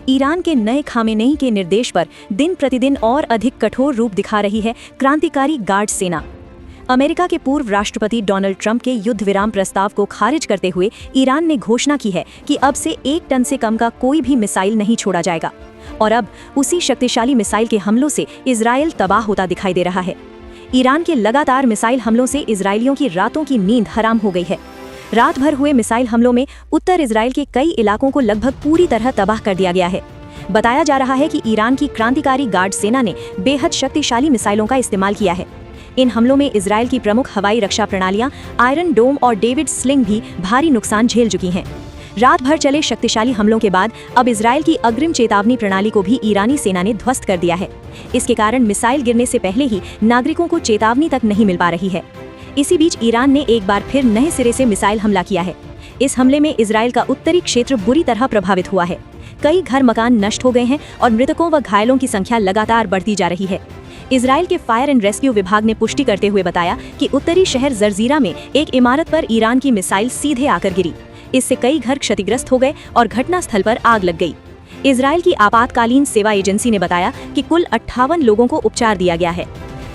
Iran के नए Khamenei के निर्देश पर दिन प्रतिदिन और अधिक कठोर रूप दिखा रही है क्रांतिकारी गार्ड सेना। अमेरिका के पूर्व राष्ट्रपति डोनाल्ड ट्रंप के युद्ध विराम प्रस्ताव को खारिज करते हुए ईरान ने घोषणा की है कि अब से 1 टन से कम का कोई भी मिसाइल नहीं छोड़ा जाएगा। और अब उसी शक्तिशाली मिसाइल के हमलों से इजराइल तबाह होता दिखाई दे रहा है। ईरान के लगातार मिसाइल हमलों से इजरायलियों की रातों की नींद हराम हो गई है। रात भर हुए मिसाइल हमलों में उत्तर इजराइल के कई इलाकों को लगभग पूरी तरह तबाह कर दिया गया है। बताया जा रहा है कि ईरान की क्रांतिकारी गार्ड सेना ने बेहद शक्तिशाली मिसाइलों का इस्तेमाल किया है। इन हमलों में इजराइल की प्रमुख हवाई रक्षा प्रणालियां आयरन डोम और डेविड स्लिंग भी भारी नुकसान झेल चुकी हैं। रात भर चले शक्तिशाली हमलों के बाद अब इजराइल की अग्रिम चेतावनी प्रणाली को भी ईरानी सेना ने ध्वस्त कर दिया है। इसके कारण मिसाइल गिरने से पहले ही नागरिकों को चेतावनी तक नहीं मिल पा रही है। इसी बीच ईरान ने एक बार फिर नए सिरे से मिसाइल हमला किया है। इस हमले में इजराइल का उत्तरी क्षेत्र बुरी तरह प्रभावित हुआ है। कई घर मकान नष्ट हो गए हैं और मृतकों व घायलों की संख्या लगातार बढ़ती जा रही है। इजराइल के फायर एंड रेस्क्यू विभाग ने पुष्टि करते हुए बताया कि उत्तरी शहर जर्जीरा में एक इमारत पर ईरान की मिसाइल सीधे आकर गिरी। इससे कई घर क्षतिग्रस्त हो गए और घटनास्थल पर आग लग गई। इजराइल की आपातकालीन सेवा एजेंसी ने बताया कि कुल 58 लोगों को उपचार दिया गया है।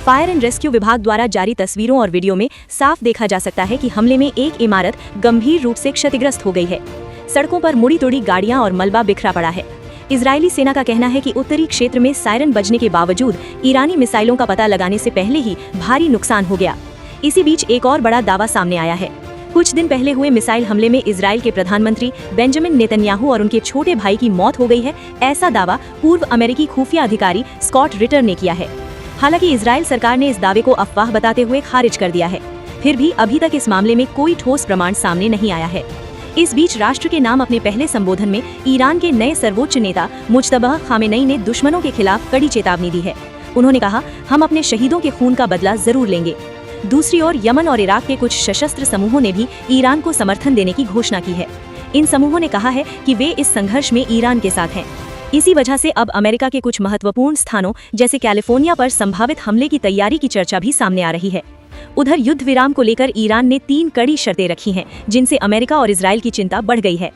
फायर एंड रेस्क्यू विभाग द्वारा जारी तस्वीरों और वीडियो में साफ देखा जा सकता है कि हमले में एक इमारत गंभीर रूप से क्षतिग्रस्त हो गई है। सड़कों पर मुड़ी तोड़ी गाड़ियां और मलबा बिखरा पड़ा है। इजरायली सेना का कहना है कि उत्तरी क्षेत्र में सायरन बजने के बावजूद ईरानी मिसाइलों का पता लगाने से पहले ही भारी नुकसान हो गया। इसी बीच एक और बड़ा दावा सामने आया है। कुछ दिन पहले हुए मिसाइल हमले में इजराइल के प्रधानमंत्री बेंजामिन नेतन्याहू और उनके छोटे भाई की मौत हो गई है। ऐसा दावा पूर्व अमेरिकी खुफिया अधिकारी स्कॉट रिटर ने किया है। हालांकि इजराइल सरकार ने इस दावे को अफवाह बताते हुए खारिज कर दिया है। फिर भी अभी तक इस मामले में कोई ठोस प्रमाण सामने नहीं आया है। इस बीच राष्ट्र के नाम अपने पहले संबोधन में ईरान के नए सर्वोच्च नेता मुज्तबा खामेनेई ने दुश्मनों के खिलाफ कड़ी चेतावनी दी है। उन्होंने कहा, हम अपने शहीदों के खून का बदला जरूर लेंगे। दूसरी ओर यमन और इराक के कुछ सशस्त्र समूहों ने भी ईरान को समर्थन देने की घोषणा की है। इन समूहों ने कहा है कि वे इस संघर्ष में ईरान के साथ हैं। इसी वजह से अब अमेरिका के कुछ महत्वपूर्ण स्थानों जैसे कैलिफोर्निया पर संभावित हमले की तैयारी की चर्चा भी सामने आ रही है। उधर युद्ध विराम को लेकर ईरान ने 3 कड़ी शर्तें रखी हैं, जिनसे अमेरिका और इजराइल की चिंता बढ़ गई है।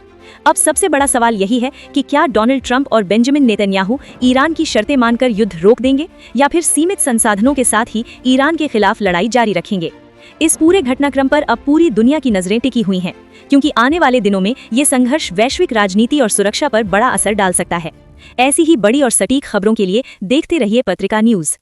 अब सबसे बड़ा सवाल यही है कि क्या डोनाल्ड ट्रंप और बेंजामिन नेतन्याहू ईरान की शर्तें मानकर युद्ध रोक देंगे या फिर सीमित संसाधनों के साथ ही ईरान के खिलाफ लड़ाई जारी रखेंगे। इस पूरे घटनाक्रम पर अब पूरी दुनिया की नजरें टिकी हुई हैं, क्योंकि आने वाले दिनों में ये संघर्ष वैश्विक राजनीति और सुरक्षा पर बड़ा असर डाल सकता है। ऐसी ही बड़ी और सटीक खबरों के लिए देखते रहिए पत्रिका न्यूज।